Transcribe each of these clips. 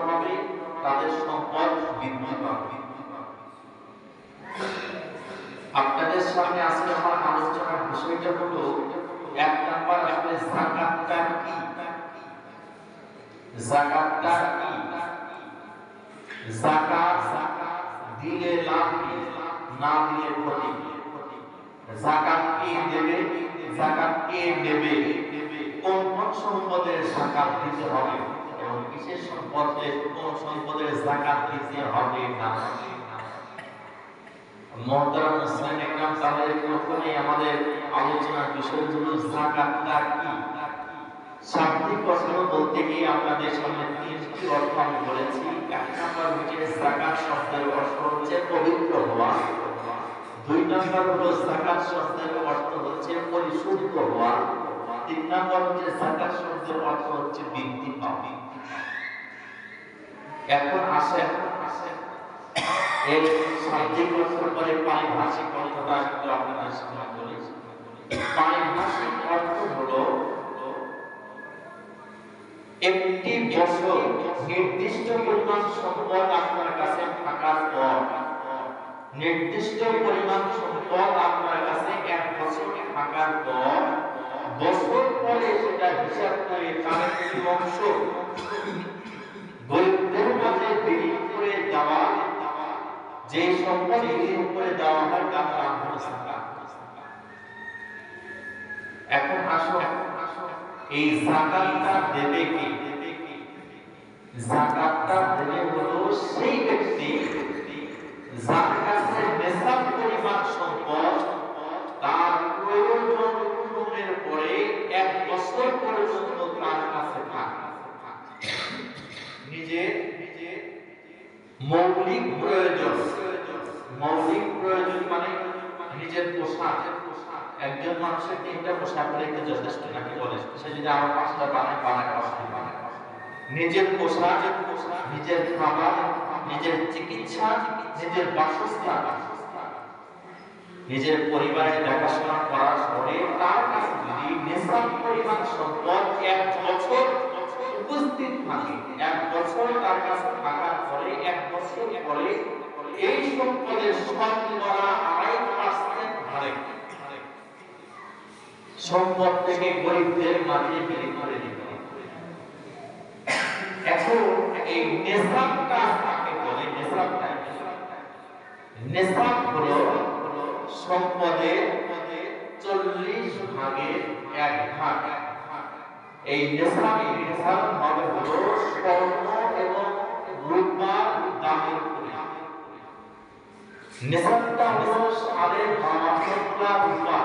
হবে, তাদের সম্পদ বৃদ্ধি পাবে। আপনাদের সামনে আজকে আমার আলোচনার বিষয়টা হলো, এক নাম্বার আসলে যাকাতটা কি। যাকাতটা কি? যাকাত দিলে লাভ কি, না দিলে ক্ষতি। যাকাত কে দেবে, যাকাত কে দেবে, কোন কোন সম্পদের যাকাত দিতে হবে এবং বিশেষ সম্পদের কোন সম্পদের যাকাত দিতে হবে না। মুহতারাম মুসলিম একরাম, তাহলে প্রথমে আমাদের আলোচনার বিষয় হলো যাকাতটা কি। শাব্দিক কথা বলতে গিয়ে আপনাদের সামনে তিনটি অর্থ আমি বলেছি। এক নম্বর হচ্ছে যাকাত শব্দের অর্থ হচ্ছে পবিত্র হওয়া। দুই নম্বর হলো যাকাত শব্দের অর্থ হচ্ছে পরিশুদ্ধ হওয়া। তিন নম্বর হচ্ছে যাকাত শব্দের অর্থ হচ্ছে বৃদ্ধি পাওয়া। এখন আসেন এই শাব্দিক অর্থের পরে পারিভাষিক অর্থটা একটু আপনাদের সামনে বলি। পারিভাষিক অর্থ হলো একটি বছর নির্দিষ্ট পরিমাণ সম্পদ আপনার কাছে থাকার পর, নির্দিষ্ট পরিমাণ সম্পদ আপনার কাছে এক বছর থাকার পর, বছর পরে সেটা হিসাব করে তার একটি অংশ গরিবদের মাঝে বিলীন করে দেওয়া। যে সম্পদ বিলীন করে দেওয়া হয় তার নাম হলো যাকাত। এখন আসো, এই যাকাতটা দেবে কে? যাকাতটা দেবে হলো সেই ব্যক্তি যার কাছে নেশাব পরিমাণ সম্পদ তার প্রয়োজন পূরণের পরে এক বছর পর্যন্ত তার কাছে থাকে। নিজের মৌলিক প্রয়োজন, মৌলিক প্রয়োজন মানে নিজের পোশাক। একজন মানুষের তিনটা পোশাক রেখে যথেষ্ট নাকি বলে, সে যদি আরো পাঁচটা বানায় বানায় অসুবিধা। নিজের পোশাক, নিজের খাবার, নিজের চিকিৎসা, নিজের বাসস্থান, নিজের পরিবারের দেখাশোনা করার পরে তার কাছে যদি নেশাব পরিমাণ সম্পদ এক বছর উপস্থিত থাকে, এক বছর তার কাছে থাকার পরে, এক বছর পরে এই সম্পদের শতকরা 2.5% হারে সম্পদ থেকে গরিবদের মাঝে বিলি করে দিতে হবে। এখন এই নেশাবটা কাকে বলে? নেশাবটা, নেশাব হলো সম্পদের 40 ভাগের 1 ভাগ। এই নেশাবের হিসাব হবে হলো স্বর্ণ এবং রূপার দামের উপরে। নেশাবটা হলো 52.5 রূপা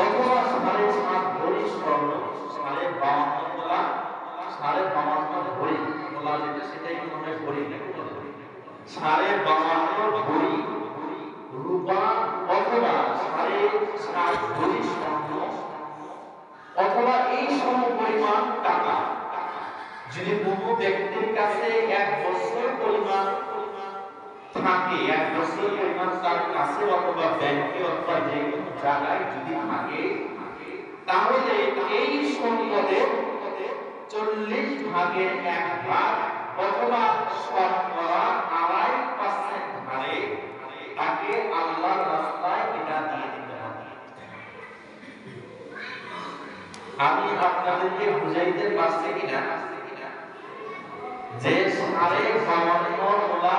অথবা 7.5 ভরি স্বর্ণ, 52.5 ভরি বলা যেটা, সেটাই মনে ভরি নাকি বলে 52.5 ভরি রূপা অথবা 7.5 ভরি স্বর্ণ অথবা এই সমপরিমাণ টাকা যদি কোনো ব্যক্তির কাছে এক বছর পরিমাণ থাকে, এক বছর পরিমাণ তার কাছে অথবা ব্যাংকে অথবা যে কোনো জায়গায় যদি থাকে, তাহলে এই সম্পদের 40 ভাগের 1 ভাগ অথবা শতকরা 2.5% হারে তাকে আল্লাহর রাস্তায় এটা দিয়ে দিতে হবে। আমি আপনাদেরকে বুঝাইতে পারছি কিনা যে 52.5 তোলা